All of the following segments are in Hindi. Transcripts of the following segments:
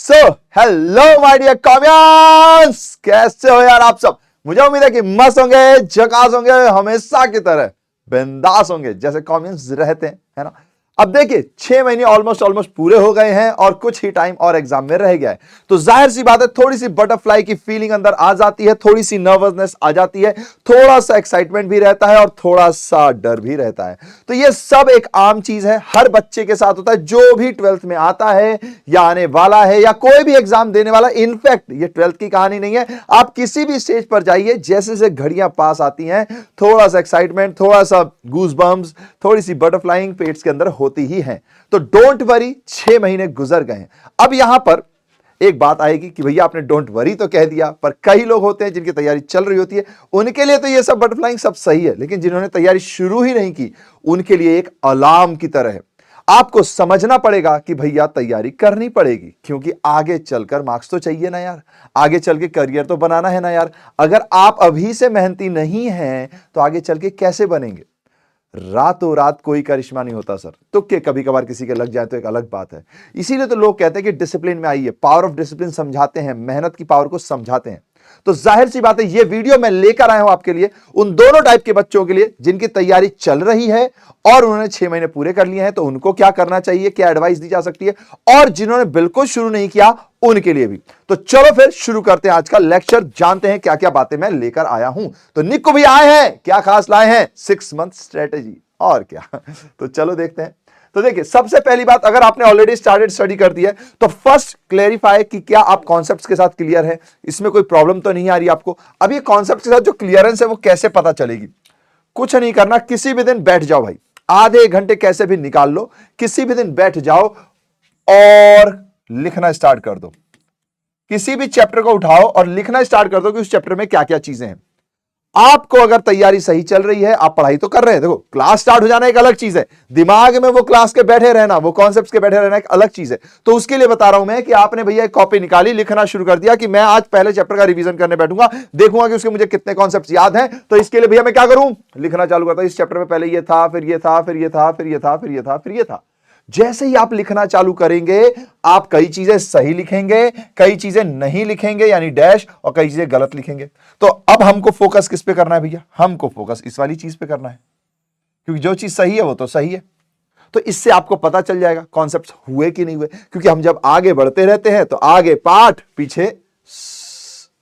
सो हेलो माय डियर कॉमियंस, कैसे हो यार आप सब। मुझे उम्मीद है कि मस्त होंगे, झकास होंगे, हमेशा की तरह बिंदास होंगे जैसे कॉमियंस रहते हैं, है ना। अब देखिए 6 महीने ऑलमोस्ट पूरे हो गए हैं और कुछ ही टाइम और एग्जाम में रह गया है, तो जाहिर सी बात है थोड़ी सी बटरफ्लाई की फीलिंग अंदर आ जाती है, थोड़ी सी नर्वसनेस आ जाती है, थोड़ा सा एक्साइटमेंट भी रहता है और थोड़ा सा डर भी रहता है। तो ये सब एक आम चीज है, हर बच्चे के साथ होता है जो भी 12th में आता है या आने वाला है या कोई भी एग्जाम देने वाला। इनफैक्ट ये 12th की कहानी नहीं है, आप किसी भी स्टेज पर जाइए, जैसे जैसे घड़ियां पास आती हैं थोड़ा सा एक्साइटमेंट, थोड़ा सा गूज बम्स, थोड़ी सी बटरफ्लाइंग पेट्स के अंदर होती ही है। तो डोंट वरी, 6 महीने गुजर गए हैं। अब यहां पर एक बात आएगी कि भैया आपने डोंट वरी तो कह दिया, पर कई लोग होते हैं जिनकी तैयारी चल रही होती है, उनके लिए तो ये सब बटरफ्लाइंग सब सही है, लेकिन जिन्होंने तैयारी शुरू ही नहीं की उनके लिए एक अलार्म की तरह है। आपको समझना पड़ेगा कि भैया तैयारी करनी पड़ेगी, क्योंकि आगे चलकर मार्क्स तो चाहिए ना यार, आगे चल के करियर तो बनाना है ना यार। अगर आप अभी से मेहनती नहीं हैं तो आगे चल के कैसे बनेंगे। रातों रात कोई करिश्मा नहीं होता सर, तुक्के कभी कभार किसी के लग जाए तो एक अलग बात है। इसीलिए तो लोग कहते हैं कि डिसिप्लिन में आइए, पावर ऑफ डिसिप्लिन समझाते हैं, मेहनत की पावर को समझाते हैं। तो जाहिर सी बात है ये वीडियो मैं लेकर आया हूं आपके लिए उन दोनों टाइप के बच्चों के लिए जिनकी तैयारी चल रही है और उन्होंने 6 महीने पूरे कर लिए हैं, तो उनको क्या करना चाहिए, क्या एडवाइस दी जा सकती है, और जिन्होंने बिल्कुल शुरू नहीं किया उनके लिए भी। तो चलो फिर शुरू करते हैं आज का लेक्चर, जानते हैं क्या क्या बातें मैं लेकर आया हूं। तो निक्कू भी आए हैं, क्या खास लाए हैं, 6 मंथ स्ट्रेटेजी और क्या। तो चलो देखते हैं। तो देखिए सबसे पहली बात, अगर आपने ऑलरेडी स्टार्टेड स्टडी कर दी है तो फर्स्ट क्लेरिफाई कि क्या आप कॉन्सेप्ट्स के साथ क्लियर है, इसमें कोई प्रॉब्लम तो नहीं आ रही आपको। अब ये कॉन्सेप्ट के साथ जो क्लियरेंस है वो कैसे पता चलेगी, कुछ नहीं करना, किसी भी दिन बैठ जाओ भाई, आधे एक घंटे कैसे भी निकाल लो, किसी भी दिन बैठ जाओ और लिखना स्टार्ट कर दो। किसी भी चैप्टर को उठाओ और लिखना स्टार्ट कर दो कि उस चैप्टर में क्या क्या चीजें हैं। आपको अगर तैयारी सही चल रही है, आप पढ़ाई तो कर रहे हैं, देखो क्लास स्टार्ट हो जाना एक अलग चीज है, दिमाग में वो क्लास के बैठे रहना, वो कॉन्सेप्ट्स के बैठे रहना एक अलग चीज है। तो उसके लिए बता रहा हूं मैं कि आपने भैया एक कॉपी निकाली, लिखना शुरू कर दिया कि मैं आज पहले चैप्टर का रिवीजन करने बैठूंगा, देखूंगा कि उसके मुझे कितने कॉन्सेप्ट्स याद हैं। तो इसके लिए भैया मैं क्या करूं, लिखना चालू करता हूं, इस चैप्टर में पहले ये था, फिर ये था, फिर ये था, फिर ये था, फिर ये था, फिर ये था। जैसे ही आप लिखना चालू करेंगे आप कई चीजें सही लिखेंगे, कई चीजें नहीं लिखेंगे यानी डैश, और कई चीजें गलत लिखेंगे। तो अब हमको फोकस किस पे करना है भैया, हमको फोकस इस वाली चीज पे करना है, क्योंकि जो चीज सही है वो तो सही है। तो इससे आपको पता चल जाएगा कॉन्सेप्ट्स हुए कि नहीं हुए, क्योंकि हम जब आगे बढ़ते रहते हैं तो आगे पाठ पीछे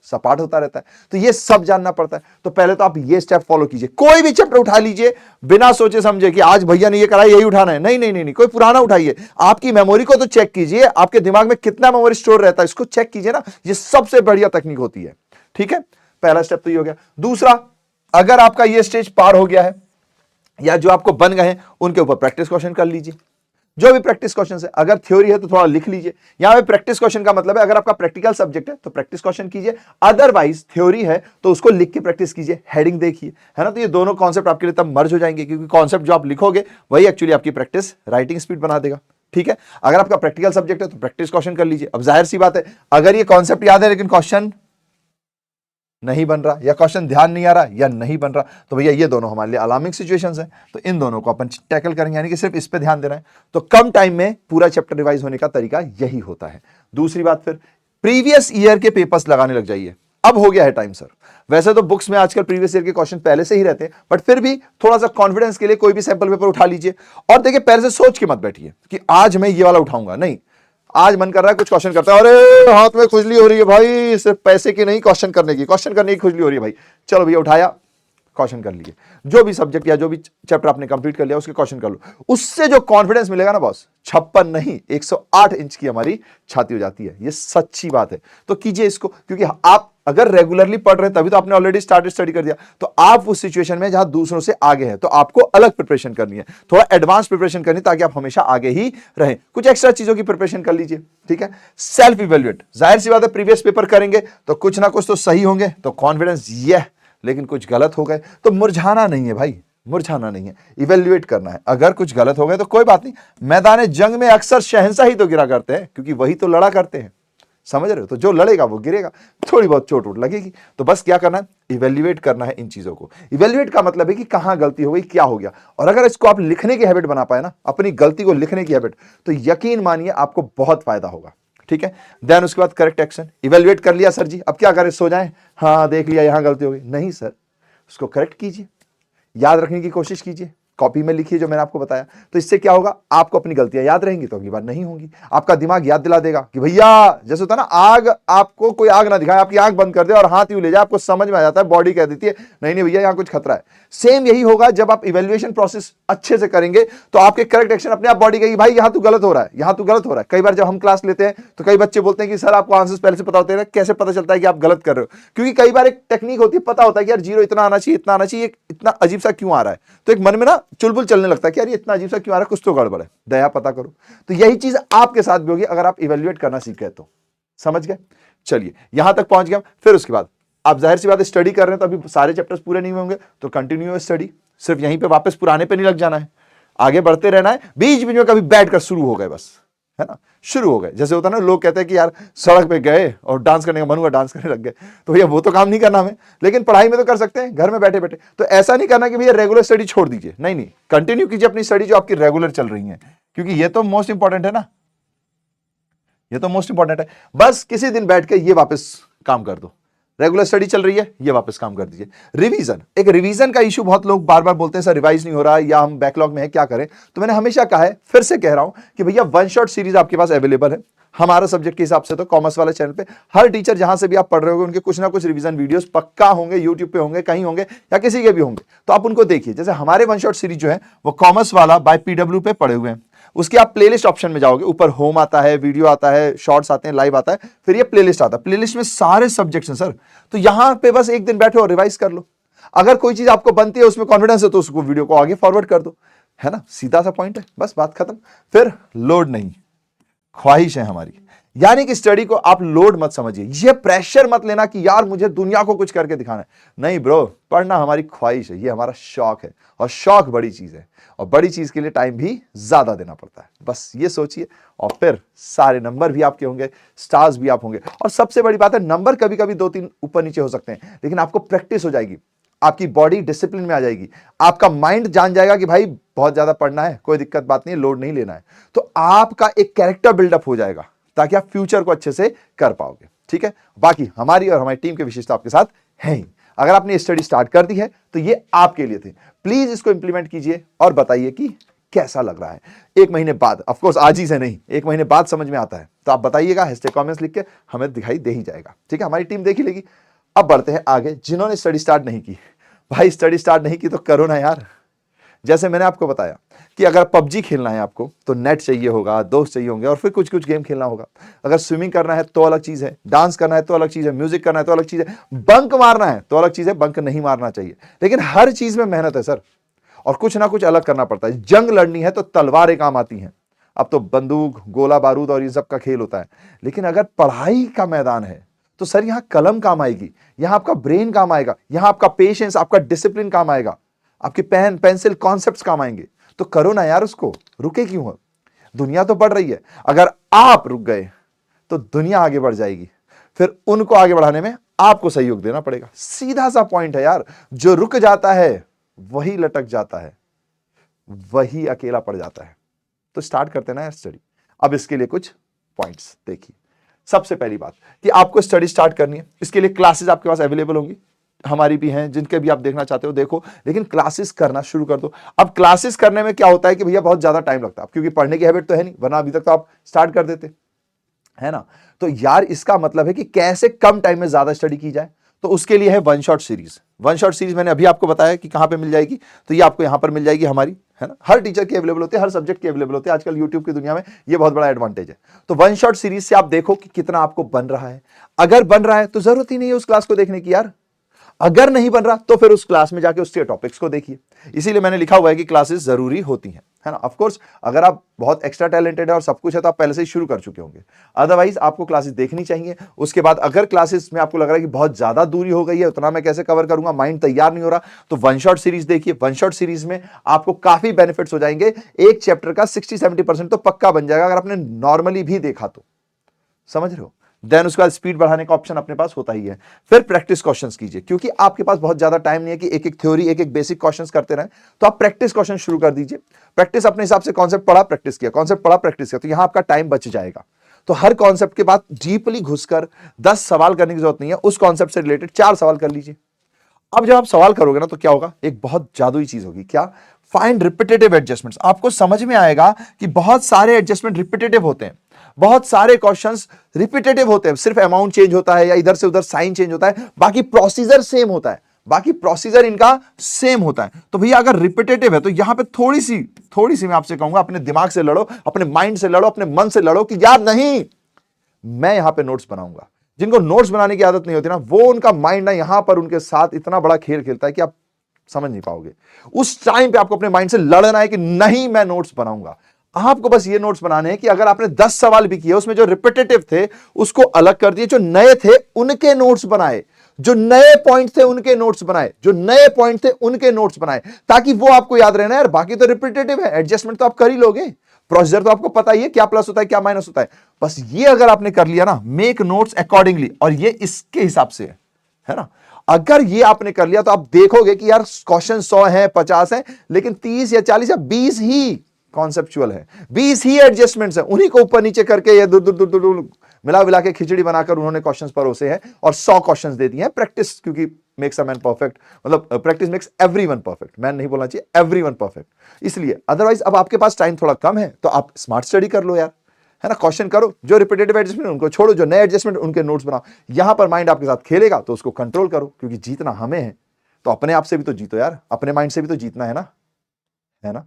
सपाट होता रहता है, तो ये सब जानना पड़ता है। तो पहले तो आप ये स्टेप फॉलो कीजिए, कोई भी चैप्टर उठा लीजिए बिना सोचे समझे कि आज भैया ने ये करा यही उठाना है, नहीं नहीं नहीं, नहीं। कोई पुराना उठाइए, आपकी मेमोरी को तो चेक कीजिए, आपके दिमाग में कितना मेमोरी स्टोर रहता है इसको चेक कीजिए ना, ये सबसे बढ़िया तकनीक होती है। ठीक है, पहला स्टेप तो ये हो गया। दूसरा, अगर आपका ये स्टेज पार हो गया है या जो आपको बन गए हैं उनके ऊपर प्रैक्टिस क्वेश्चन कर लीजिए। जो भी प्रैक्टिस क्वेश्चन है, अगर थ्योरी है तो थोड़ा लिख लीजिए। यहां पे प्रैक्टिस क्वेश्चन का मतलब है अगर आपका प्रैक्टिकल सब्जेक्ट है तो प्रैक्टिस क्वेश्चन कीजिए, अदरवाइज थ्योरी है तो उसको लिख के प्रैक्टिस कीजिए, हेडिंग देखिए, है ना। तो ये दोनों कॉन्सेप्ट आपके लिए तब मर्ज हो जाएंगे, क्योंकि कॉन्सेप्ट जो आप लिखोगे वही एक्चुअली आपकी प्रैक्टिस राइटिंग स्पीड बना देगा। ठीक है, अगर आपका प्रैक्टिकल सब्जेक्ट है तो प्रैक्टिस क्वेश्चन कर लीजिए। अब जाहिर सी बात है, अगर ये कॉन्सेप्ट याद है लेकिन क्वेश्चन नहीं बन रहा या क्वेश्चन ध्यान नहीं आ रहा या नहीं बन रहा, तो भैया ये दोनों हमारे लिए अलार्मिंग सिचुएशंस हैं, तो इन दोनों को अपन टैकल करेंगे, यानी कि सिर्फ इस पे ध्यान देना है। तो कम टाइम में पूरा चैप्टर रिवाइज होने का तरीका यही होता है। दूसरी बात, फिर प्रीवियस ईयर के पेपर्स लगाने लग जाइए, अब हो गया है टाइम सर। वैसे तो बुक्स में आजकल प्रीवियस ईयर के क्वेश्चन पहले से ही रहते हैं, बट फिर भी थोड़ा सा कॉन्फिडेंस के लिए कोई भी सैंपल पेपर उठा लीजिए और देखिए, पहले से सोच के मत बैठिए कि आज मैं ये वाला उठाऊंगा, नहीं। आज मन कर रहा है कुछ क्वेश्चन करता है, अरे हाथ में खुजली हो रही है भाई, सिर्फ पैसे की नहीं, क्वेश्चन करने की खुजली हो रही है भाई, चलो भैया उठाया, क्वेश्चन कर लिए। जो भी सब्जेक्ट या जो भी चैप्टर आपने कंप्लीट कर लिया उसके क्वेश्चन कर लो, उससे जो कॉन्फिडेंस मिलेगा ना बॉस, 56 नहीं 108 इंच की हमारी छाती हो जाती है, ये सच्ची बात है। तो कीजिए इसको, क्योंकि आप अगर रेगुलरली पढ़ रहे हैं तभी तो आपने ऑलरेडी स्टार्टेड स्टडी कर दिया, तो आप उस सिचुएशन में जहां दूसरों से आगे हैं, तो आपको अलग प्रिपरेशन करनी है, थोड़ा एडवांस प्रिपरेशन करनी है, ताकि आप हमेशा आगे ही रहें। कुछ एक्स्ट्रा चीजों की प्रिपरेशन कर लीजिए। ठीक है, सेल्फ इवेल्युएट, जाहिर सी बात है प्रीवियस पेपर करेंगे तो कुछ ना कुछ तो सही होंगे, तो कॉन्फिडेंस ये, लेकिन कुछ गलत हो गए तो मुरझाना नहीं है भाई, मुरझाना नहीं है, इवेल्युएट करना है। अगर कुछ गलत हो गए तो कोई बात नहीं, मैदान जंग में अक्सर शहंशाह ही तो गिरा करते हैं, क्योंकि वही तो लड़ा करते हैं, समझ रहे हो। तो जो लड़ेगा वो गिरेगा, थोड़ी बहुत चोट वोट लगेगी, तो बस क्या करना है, इवेल्युएट करना है इन चीजों को। इवेल्युएट का मतलब है कि कहां गलती हो गई, क्या हो गया, और अगर इसको आप लिखने की हैबिट बना पाए ना, अपनी गलती को लिखने की हैबिट, तो यकीन मानिए आपको बहुत फायदा होगा। ठीक है। देन उसके बाद करेक्ट एक्शन, इवेल्युएट कर लिया सर जी, अब क्या करें, सो जाएं, हाँ देख लिया यहां गलती हो गई, नहीं सर, उसको करेक्ट कीजिए, याद रखने की कोशिश कीजिए, कॉपी में लिखिए जो मैंने आपको बताया। तो इससे क्या होगा, आपको अपनी गलतियां याद रहेंगी तो अगली बार नहीं होंगी। आपका दिमाग याद दिला देगा कि भैया, जैसे होता है ना, आग, आपको कोई आग ना दिखाए, आपकी आंख बंद कर दे और हाथ यूं ले जाए, आपको समझ में आ जाता है, बॉडी कह देती है नहीं नहीं भैया यहां कुछ खतरा है। सेम यही होगा जब आप इवेल्युएशन प्रोसेस अच्छे से करेंगे तो आपके करेक्ट एक्शन अपने आप बॉडी कहेगी भाई यहां तू गलत हो रहा है, यहां तू गलत हो रहा है। कई बार जब हम क्लास लेते हैं तो कई बच्चे बोलते हैं कि सर आपको आंसर्स पहले से पता होते हैं, कैसे पता चलता है कि आप गलत कर रहे हो? क्योंकि कई बार एक टेक्निक होती है, पता होता है कि यार जीरो इतना आना चाहिए, इतना आना चाहिए, इतना अजीब सा क्यों आ रहा है, तो एक मन में ना चुलबुल चलने लगता है कि यार ये इतना अजीब सा क्यों आ रहा है, कुछ तो गड़बड़ है, दया पता करो। तो यही चीज आपके साथ भी होगी अगर आप इवेल्युएट करना सीख गए तो। समझ गए? चलिए यहां तक पहुंच गए। फिर उसके बाद आप जाहिर सी बात स्टडी कर रहे हैं तो अभी सारे चैप्टर्स पूरे नहीं होंगे, तो कंटिन्यू स्टडी, सिर्फ यहीं पे वापस पुराने पे नहीं लग जाना है, आगे बढ़ते रहना है। बीच बीच में कभी बैठ कर शुरू हो गए बस, है ना, शुरू हो गए। जैसे होता है ना, लोग कहते हैं कि यार सड़क पे गए और डांस करने का मन हुआ, डांस करने लग गए, तो भैया वो तो काम नहीं करना हमें, लेकिन पढ़ाई में तो कर सकते हैं घर में बैठे बैठे। तो ऐसा नहीं करना कि भैया रेगुलर स्टडी छोड़ दीजिए, नहीं नहीं, कंटिन्यू कीजिए अपनी स्टडी जो आपकी रेगुलर चल रही है, क्योंकि ये तो मोस्ट इंपॉर्टेंट है ना, ये तो मोस्ट इंपॉर्टेंट है। बस किसी दिन बैठ के ये वापस काम कर दो, रेगुलर स्टडी चल रही है ये वापस काम कर दीजिए। रिवीजन, एक रिवीजन का इशू बहुत लोग बार बार बोलते हैं सर रिवाइज नहीं हो रहा या हम बैकलॉग में है, क्या करें? तो मैंने हमेशा कहा है, फिर से कह रहा हूं कि भैया वन शॉट सीरीज आपके पास अवेलेबल है हमारा सब्जेक्ट के हिसाब से। तो कॉमर्स वाले चैनल पे हर टीचर जहां से भी आप पढ़ रहे होंगे उनके कुछ ना कुछ रिवीजन वीडियोस पक्का होंगे, यूट्यूब पे होंगे, कहीं होंगे या किसी के भी होंगे, तो आप उनको देखिए। जैसे हमारे वन शॉट सीरीज जो है वो कॉमर्स वाला बाय पीडब्ल्यू पे पड़े हुए हैं, उसके आप प्लेलिस्ट ऑप्शन में जाओगे, ऊपर होम आता है, वीडियो आता है, शॉर्ट्स आते हैं, लाइव आता है, फिर ये प्लेलिस्ट आता है, प्लेलिस्ट में सारे सब्जेक्ट्स हैं सर। तो यहां पे बस एक दिन बैठो और रिवाइज कर लो, अगर कोई चीज आपको बनती है उसमें कॉन्फिडेंस है तो उसको वीडियो को आगे फॉरवर्ड कर दो, है ना, सीधा सा पॉइंट है, बस बात खत्म। फिर लोड नहीं, ख्वाहिश है हमारी, यानी कि स्टडी को आप लोड मत समझिए, ये प्रेशर मत लेना कि यार मुझे दुनिया को कुछ करके दिखाना है, नहीं ब्रो, पढ़ना हमारी ख्वाहिश है, ये हमारा शौक है, और शौक बड़ी चीज है, और बड़ी चीज के लिए टाइम भी ज्यादा देना पड़ता है, बस ये सोचिए, और फिर सारे नंबर भी आपके होंगे, स्टार्स भी आप होंगे। और सबसे बड़ी बात है, नंबर कभी कभी 2-3 ऊपर नीचे हो सकते हैं, लेकिन आपको प्रैक्टिस हो जाएगी, आपकी बॉडी डिसिप्लिन में आ जाएगी, आपका माइंड जान जाएगा कि भाई बहुत ज्यादा पढ़ना है, कोई दिक्कत बात नहीं है, लोड नहीं लेना है, तो आपका एक कैरेक्टर बिल्डअप हो जाएगा ताकि आप फ्यूचर को अच्छे से कर पाओगे। ठीक है, बाकी हमारी और हमारी टीम की विशेषता आपके साथ है ही। अगर आपने स्टडी स्टार्ट कर दी है तो ये आपके लिए थे, प्लीज इसको इंप्लीमेंट कीजिए और बताइए कि कैसा लग रहा है। 1 महीने बाद, ऑफ कोर्स आज ही से नहीं, 1 महीने बाद समझ में आता है तो आप बताइएगा, #कमेंट्स लिख के हमें दिखाई दे ही जाएगा। ठीक है, हमारी टीम देख ही लेगी। अब बढ़ते हैं आगे, जिन्होंने स्टडी स्टार्ट नहीं की, भाई स्टडी स्टार्ट नहीं की तो करो ना यार। जैसे मैंने आपको बताया कि अगर पबजी खेलना है आपको तो नेट चाहिए होगा, दोस्त चाहिए होंगे, और फिर कुछ कुछ गेम खेलना होगा। अगर स्विमिंग करना है तो अलग चीज है, डांस करना है तो अलग चीज है, म्यूजिक करना है तो अलग चीज है, बंक मारना है तो अलग चीज है, बंक नहीं मारना चाहिए, लेकिन हर चीज में मेहनत है सर, और कुछ ना कुछ अलग करना पड़ता है। जंग लड़नी है तो तलवारें काम आती हैं, अब तो बंदूक, गोला बारूद और ये सब का खेल होता है, लेकिन अगर पढ़ाई का मैदान है तो सर यहां कलम काम आएगी, यहां आपका ब्रेन काम आएगा, यहां आपका पेशेंस, आपका डिसिप्लिन काम आएगा, आपके पेन पेंसिल कॉन्सेप्ट्स काम आएंगे। तो करो ना यार उसको, रुके क्यों हो? दुनिया तो बढ़ रही है, अगर आप रुक गए तो दुनिया आगे बढ़ जाएगी, फिर उनको आगे बढ़ाने में आपको सहयोग देना पड़ेगा। सीधा सा पॉइंट है यार, जो रुक जाता है वही लटक जाता है, वही अकेला पड़ जाता है। तो स्टार्ट करते हैं ना यार स्टडी। अब इसके लिए कुछ पॉइंट्स देखिए। सबसे पहली बात कि आपको स्टडी स्टार्ट करनी है, इसके लिए क्लासेस आपके पास अवेलेबल होंगी, हमारी भी हैं, जिनके भी आप देखना चाहते हो देखो, लेकिन क्लासेस करना शुरू कर दो। अब क्लासेस करने में क्या होता है कि भैया बहुत ज्यादा टाइम लगता है, क्योंकि पढ़ने की हैबिट तो है नहीं, वरना अभी तक तो आप स्टार्ट कर देते, है ना। तो यार इसका मतलब है कि कैसे कम टाइम में ज्यादा स्टडी की जाए, तो उसके लिए है one shot series. One shot series मैंने अभी आपको बताया कि कहां पे मिल जाएगी, तो ये आपको यहां पर मिल जाएगी हमारी, है ना। हर टीचर की अवेलेबल होती है, हर सब्जेक्ट की अवेलेबल होती है, आजकल यूट्यूब की दुनिया में ये बहुत बड़ा एडवांटेज है। तो वन शॉट सीरीज से आप देखो कि कितना आपको बन रहा है। अगर बन रहा है तो जरूरत ही नहीं है उस क्लास को देखने की यार, अगर नहीं बन रहा तो फिर उस क्लास में जाके उसके टॉपिक्स को देखिए। इसीलिए मैंने लिखा हुआ है कि क्लासेस जरूरी होती हैं, है ना। ऑफ कोर्स अगर आप बहुत एक्स्ट्रा टैलेंटेड है और सब कुछ है तो आप पहले से ही शुरू कर चुके होंगे, अदरवाइज आपको क्लासेस देखनी चाहिए। उसके बाद अगर क्लासेस में आपको लग रहा है कि बहुत ज्यादा दूरी हो गई है, उतना मैं कैसे कवर करूंगा, माइंड तैयार नहीं हो रहा, तो वन शॉट सीरीज देखिए। वन शॉट सीरीज में आपको काफी बेनिफिट्स हो जाएंगे, एक चैप्टर का 60-70% तो पक्का बन जाएगा अगर आपने नॉर्मली भी देखा तो, समझ रहे हो। देन उसके बाद स्पीड बढ़ाने का ऑप्शन अपने पास होता ही है। फिर प्रैक्टिस क्वेश्चंस कीजिए, क्योंकि आपके पास बहुत ज्यादा टाइम नहीं है कि एक एक थ्योरी, एक एक बेसिक क्वेश्चंस करते रहें, तो आप प्रैक्टिस क्वेश्चन शुरू कर दीजिए। प्रैक्टिस अपने हिसाब से, कॉन्सेप्ट पढ़ा प्रैक्टिस किया, कॉन्सेप्ट पढ़ा प्रैक्टिस किया, तो यहां आपका टाइम बच जाएगा। तो हर कॉन्सेप्ट के बाद डीपली घुसकर 10 सवाल करने की जरूरत नहीं है, उस कॉन्सेप्ट से रिलेटेड 4 सवाल कर लीजिए। अब जब आप सवाल करोगे ना तो क्या होगा, एक बहुत जादुई चीज होगी, क्या, फाइंड रिपीटेटिव एडजस्टमेंट्स। आपको समझ में आएगा कि बहुत सारे एडजस्टमेंट रिपीटेटिव होते हैं, बहुत सारे क्वेश्चंस रिपीटेटिव होते हैं, सिर्फ अमाउंट चेंज होता है या इधर से उधर साइन चेंज होता है, बाकी प्रोसीजर सेम होता है, बाकी प्रोसीजर इनका सेम होता है। तो भैया अगर रिपीटेटिव है तो यहां पे थोड़ी सी मैं आपसे कहूंगा, अपने दिमाग से लड़ो, अपने माइंड से लड़ो, अपने मन से लड़ो कि यार नहीं, मैं यहां पे नोट्स बनाऊंगा। जिनको नोट्स बनाने की आदत नहीं होती ना, वो उनका माइंड ना यहां पर उनके साथ इतना बड़ा खेल खेलता है कि आप समझ नहीं पाओगे। उस टाइम पे आपको अपने माइंड से लड़ना है कि नहीं, मैं नोट्स बनाऊंगा। आपको बस ये नोट्स बनाने हैं कि अगर आपने 10 सवाल भी किए, उसमें जो रिपीटेटिव थे उसको अलग कर दिए, जो नए थे उनके नोट्स बनाए, जो नए पॉइंट थे उनके नोट्स बनाए, जो नए पॉइंट थे उनके नोट्स बनाए, ताकि वो आपको याद रहना है। यार बाकी तो रिपीटेटिव है, एडजस्टमेंट तो आप कर ही लोगे, प्रोसीजर तो आपको पता ही है, क्या प्लस होता है क्या माइनस होता है। बस ये अगर आपने कर लिया ना, मेक नोट्स अकॉर्डिंगली, और ये इसके हिसाब से है ना, अगर ये आपने कर लिया तो आप देखोगे कि यार क्वेश्चन 100 है, 50 है, लेकिन 30 या 40 या 20 ही कॉन्सेप्चुअल है, 20 ही एडजस्टमेंट्स है, उन्हीं को ऊपर नीचे करके ये दूर मिला मिला के खिचड़ी बनाकर उन्होंने क्वेश्चंस परोसे हैं और 100 क्वेश्चंस दे दिए हैं। प्रैक्टिस, क्योंकि मेक्स अ मैन परफेक्ट, मतलब practice makes everyone perfect, man नहीं बोलना चाहिए, एवरीवन परफेक्ट। इसलिए अदरवाइज अब आपके पास टाइम थोड़ा कम है तो आप स्मार्ट स्टडी कर लो यार, है ना, क्वेश्चन करो, जो रिपीटेटिव एडजस्टमेंट उनको छोड़ो, जो नए एडजस्टमेंट उनके नोट्स बनाओ। यहां पर माइंड आपके साथ खेलेगा तो उसको कंट्रोल करो, क्योंकि जीतना हमें है, तो अपने आप से भी तो जीतो यार, अपने माइंड से भी तो जीतना है ना।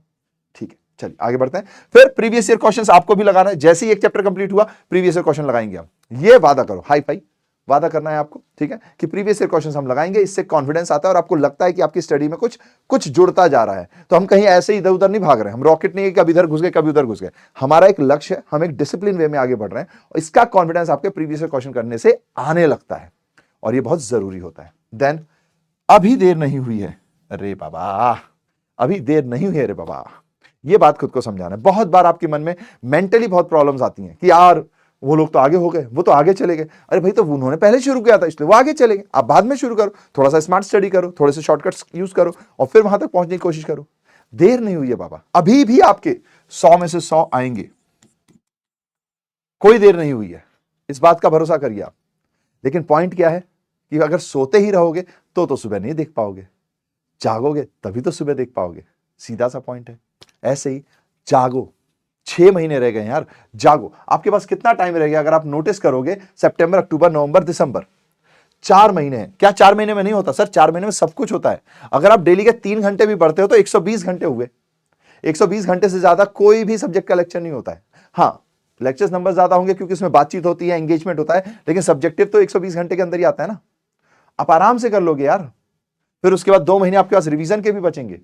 ठीक है, चलिए आगे बढ़ते हैं। फिर प्रीवियस ईयर क्वेश्चंस आपको भी लगाना है, जैसे ही एक चैप्टर कंप्लीट हुआ प्रीवियस ईयर क्वेश्चन लगाएंगे हम, ये वादा करो, हाई फाई वादा करना है आपको, ठीक है, कि प्रीवियस ईयर क्वेश्चंस हम लगाएंगे। इससे कॉन्फिडेंस आता है और आपको लगता है कि आपकी स्टडी में कुछ जुड़ता जा रहा है। तो हम कहीं ऐसे ही इधर उधर नहीं भाग रहे हैं, हम रॉकेट नहीं है कभी इधर घुस गए कभी उधर घुस गए। हमारा एक लक्ष्य है, हम एक डिसिप्लिन वे में आगे बढ़ रहे हैं, और इसका कॉन्फिडेंस आपके प्रीवियस ईयर क्वेश्चन करने से आने लगता है, और ये बहुत जरूरी होता है। देन अभी देर नहीं हुई है, अरे बाबा अभी देर नहीं हुई है, अरे बाबा, ये बात खुद को समझाना है। बहुत बार आपके मन में मेंटली बहुत प्रॉब्लम्स आती हैं कि यार वो लोग तो आगे हो गए, वो तो आगे चले गए, अरे भाई तो उन्होंने पहले शुरू किया था इसलिए वो आगे चले गए, आप बाद में शुरू करो, थोड़ा सा स्मार्ट स्टडी करो, थोड़े से शॉर्टकट्स यूज करो और फिर वहां तक पहुंचने की कोशिश करो। देर नहीं हुई है बाबा, अभी भी आपके 100 में से 100 आएंगे, कोई देर नहीं हुई है, इस बात का भरोसा करिए आप। लेकिन पॉइंट क्या है कि अगर सोते ही रहोगे तो सुबह नहीं देख पाओगे, जागोगे तभी तो सुबह देख पाओगे, सीधा सा पॉइंट है। ऐसे ही जागो, 6 महीने रह गए यार, जागो। आपके पास कितना टाइम रह गया अगर आप नोटिस करोगे, सितंबर, अक्टूबर, नवंबर, दिसंबर, 4 महीने हैं। क्या 4 महीने में नहीं होता सर? 4 महीने में सब कुछ होता है। अगर आप डेली के 3 घंटे भी पढ़ते हो तो 120 घंटे हुए। 120 घंटे से ज्यादा कोई भी सब्जेक्ट का लेक्चर नहीं होता है। हाँ, लेक्चर्स नंबर ज्यादा होंगे क्योंकि उसमें बातचीत होती है, एंगेजमेंट होता है, लेकिन सब्जेक्टिव तो 120 घंटे के अंदर ही आता है ना। आप आराम से कर लोगे यार। फिर उसके बाद 2 महीने आपके पास रिवीजन के भी बचेंगे।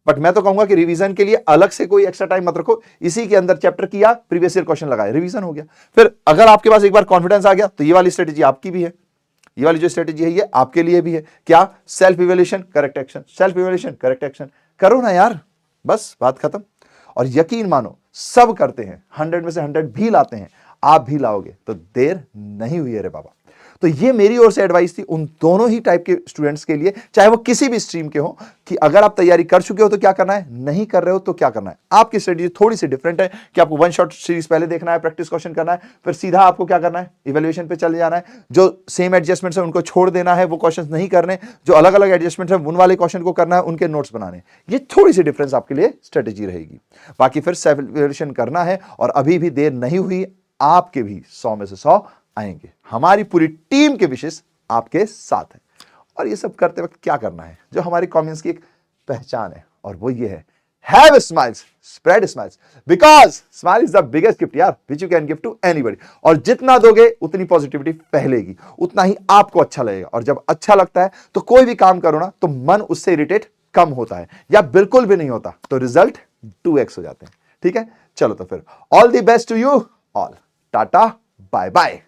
बट मैं तो कहूंगा कि रिवीजन के लिए अलग से कोई एक्स्ट्रा टाइम मत रखो, इसी के अंदर चैप्टर किया, प्रीवियस ईयर क्वेश्चन लगाए, रिवीजन हो गया। फिर अगर आपके पास एक बार कॉन्फिडेंस आ गया तो ये वाली स्ट्रेटेजी आपकी भी है, ये वाली जो स्ट्रेटेजी है ये आपके लिए भी है। क्या? Self evaluation, correct action, self evaluation, correct action. करो ना यार, बस बात खत्म। और यकीन मानो सब करते हैं, 100 में से 100 भी लाते हैं, आप भी लाओगे तो देर नहीं हुई है रे बाबा। तो ये मेरी ओर से एडवाइस थी उन दोनों ही टाइप के स्टूडेंट्स के लिए, चाहे वो किसी भी स्ट्रीम के हो, कि अगर आप तैयारी कर चुके हो तो क्या करना है, नहीं कर रहे हो तो क्या करना है। आपकी स्ट्रेटेजी थोड़ी सी डिफरेंट है कि आपको 1 शॉट सीरीज पहले देखना है, प्रैक्टिस क्वेश्चन करना है, फिर सीधा आपको क्या करना है, इवैल्यूएशन पे चले जाना है। जो सेम एडजस्टमेंट्स है उनको छोड़ देना है, वो क्वेश्चन नहीं करने, जो अलग अलग एडजस्टमेंट है उन वाले क्वेश्चन को करना है, उनके नोट्स बनाने। ये थोड़ी सी डिफरेंस आपके लिए स्ट्रेटेजी रहेगी। बाकी फिर सेल्फ इवैल्यूएशन करना है, और अभी भी देर नहीं हुई, आपके भी 100 में से 100 आएंगे। हमारी पूरी टीम के विशेष आपके साथ है। और ये सब करते वक्त क्या करना है, जो हमारी कॉमेंट्स की एक पहचान है, और वो ये है, have smiles, spread smiles, because smile is the biggest gift यार which you can give to anybody. और जितना दोगे उतनी पॉजिटिविटी फैलेगी, उतना ही आपको अच्छा लगेगा। और जब अच्छा लगता है तो कोई भी काम करो ना तो मन उससे इरिटेट कम होता है, या बिल्कुल भी नहीं होता, तो रिजल्ट 2x हो जाते हैं। ठीक है, चलो तो फिर all the best to you all, tata bye bye.